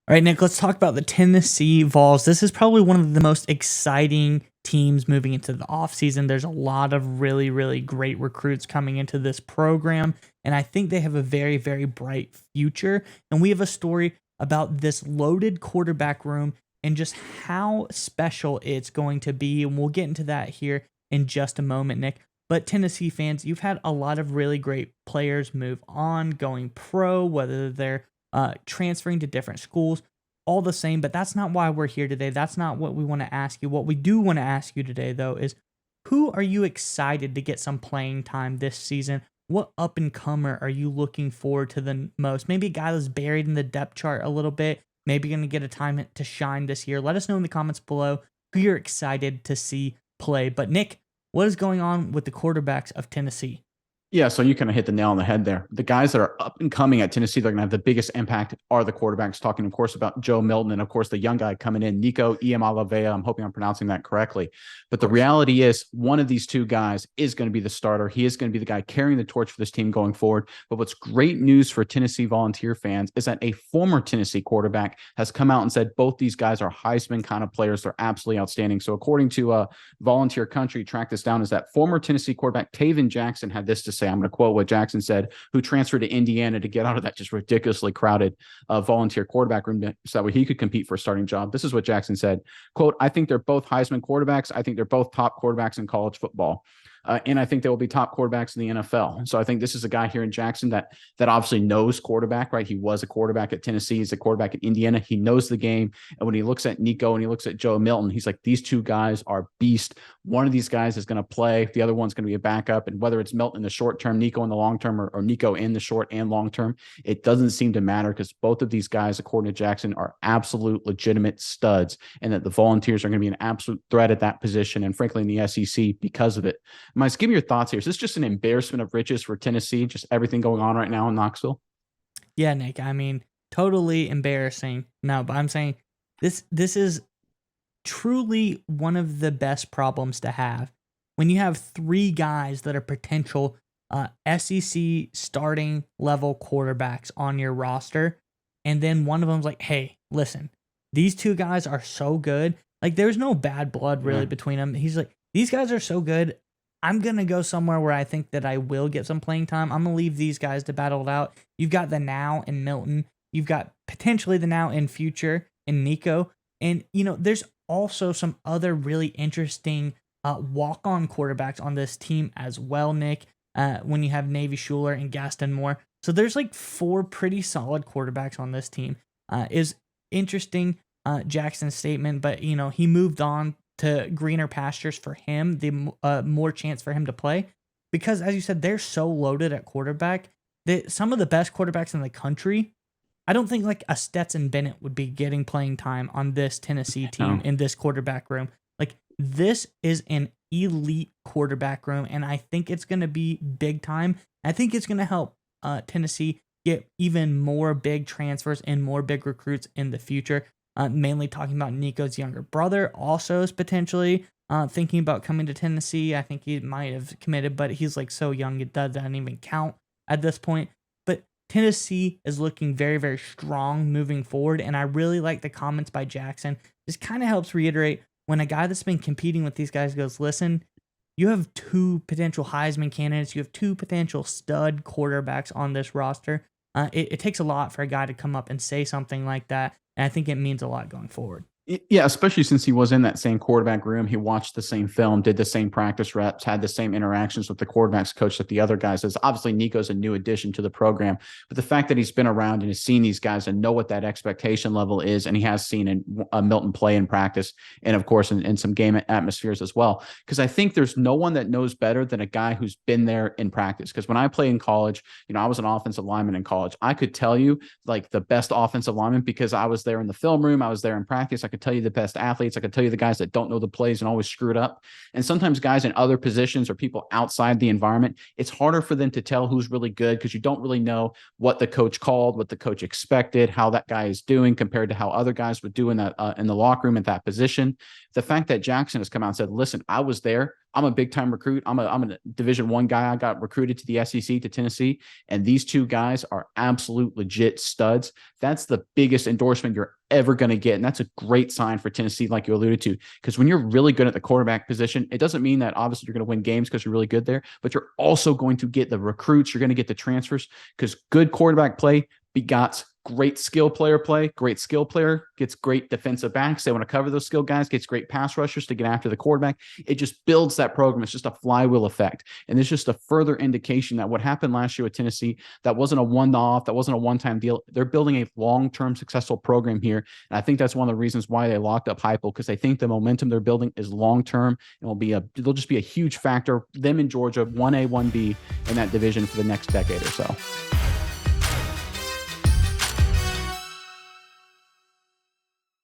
All right, Nick, let's talk about the Tennessee Vols. This is probably one of the most exciting teams moving into the offseason. There's a lot of really, really great recruits coming into this program, and I think they have a very, very bright future. And we have a story about this loaded quarterback room and just how special it's going to be. And we'll get into that here in just a moment, Nick. But Tennessee fans, you've had a lot of really great players move on, going pro, whether they're transferring to different schools, all the same. But that's not why we're here today. That's not what we want to ask you. What we do want to ask you today, though, is who are you excited to get some playing time this season? What up and comer are you looking forward to the most? Maybe a guy that's buried in the depth chart a little bit, maybe going to get a time to shine this year. Let us know in the comments below who you're excited to see play. But Nick, what is going on with the quarterbacks of Tennessee? Yeah, so you kind of hit the nail on the head there. The guys that are up and coming at Tennessee, they're going to have the biggest impact are the quarterbacks. Talking, of course, about Joe Milton and, of course, the young guy coming in, Nico Iamaleava. I'm hoping I'm pronouncing that correctly. But the reality is one of these two guys is going to be the starter. He is going to be the guy carrying the torch for this team going forward. But what's great news for Tennessee Volunteer fans is that a former Tennessee quarterback has come out and said both these guys are Heisman kind of players. They're absolutely outstanding. So according to Volunteer Country, track this down, is that former Tennessee quarterback Taven Jackson had this to say. I'm going to quote what Jackson said, who transferred to Indiana to get out of that just ridiculously crowded volunteer quarterback room so that way he could compete for a starting job. This is what Jackson said, quote, "I think they're both Heisman quarterbacks. I think they're both top quarterbacks in college football. And I think they will be top quarterbacks in the NFL. So I think this is a guy here in Jackson that obviously knows quarterback, right? He was a quarterback at Tennessee. He's a quarterback at Indiana. He knows the game. And when he looks at Nico and he looks at Joe Milton, he's like, these two guys are beast. One of these guys is going to play. The other one's going to be a backup. And whether it's Milton in the short term, Nico in the long term, or Nico in the short and long term, it doesn't seem to matter because both of these guys, according to Jackson, are absolute legitimate studs, and that the Volunteers are going to be an absolute threat at that position. And frankly, in the SEC because of it. Miles, give me your thoughts here. Is this just an embarrassment of riches for Tennessee? Just everything going on right now in Knoxville? Yeah, Nick. I mean, totally embarrassing. No, but I'm saying this is truly one of the best problems to have when you have three guys that are potential SEC starting level quarterbacks on your roster, and then one of them's like, "Hey, listen, these two guys are so good. Like, there's no bad blood really Yeah. between them." He's like, "These guys are so good. I'm gonna go somewhere where I think that I will get some playing time. I'm gonna leave these guys to battle it out." You've got the now in Milton. You've got potentially the now in future in Nico. And, there's also some other really interesting walk-on quarterbacks on this team as well, Nick, when you have Navy Schuler and Gaston Moore. So there's like four pretty solid quarterbacks on this team. Is interesting, Jackson's statement, but, he moved on to greener pastures for him, the more chance for him to play. Because, as you said, they're so loaded at quarterback that some of the best quarterbacks in the country, I don't think like a Stetson Bennett would be getting playing time on this Tennessee team No. in this quarterback room. Like, this is an elite quarterback room, and I think it's going to be big time. I think it's going to help Tennessee get even more big transfers and more big recruits in the future. Mainly talking about Nico's younger brother also is potentially thinking about coming to Tennessee. I think he might have committed, but he's like so young it doesn't even count at this point. But Tennessee is looking very, very strong moving forward, and I really like the comments by Jackson. This kind of helps reiterate when a guy that's been competing with these guys goes, "Listen, you have two potential Heisman candidates. You have two potential stud quarterbacks on this roster." It takes a lot for a guy to come up and say something like that, and I think it means a lot going forward. Yeah, especially since he was in that same quarterback room. He watched the same film, did the same practice reps, had the same interactions with the quarterbacks coach that the other guys is. Obviously, Nico's a new addition to the program, but the fact that he's been around and has seen these guys and know what that expectation level is, and he has seen Milton play in practice and, of course, in some game atmospheres as well. Because I think there's no one that knows better than a guy who's been there in practice. Because when I played in college, I was an offensive lineman in college. I could tell you like the best offensive lineman because I was there in the film room. I was there in practice. I could tell you the best athletes. I could tell you the guys that don't know the plays and always screw it up. And sometimes guys in other positions or people outside the environment, it's harder for them to tell who's really good because you don't really know what the coach called, what the coach expected, how that guy is doing compared to how other guys would do in that in the locker room at that position. The fact that Jackson has come out and said, "Listen, I was there. I'm a big time recruit. I'm a Division I guy. I got recruited to the SEC, to Tennessee, and these two guys are absolute legit studs. That's the biggest endorsement you're ever going to get. And that's a great sign for Tennessee, like you alluded to, because when you're really good at the quarterback position, it doesn't mean that obviously you're going to win games because you're really good there, but you're also going to get the recruits. You're going to get the transfers, because good quarterback play begots great skill player play. Great skill player gets great defensive backs. They want to cover those skill guys, gets great pass rushers to get after the quarterback. It just builds that program. It's just a flywheel effect. And it's just a further indication that what happened last year with Tennessee, that wasn't a one-off, that wasn't a one-time deal. They're building a long-term successful program here. And I think that's one of the reasons why they locked up Heupel, because they think the momentum they're building is long-term and they'll just be a huge factor, them in Georgia, 1A, 1B in that division for the next decade or so.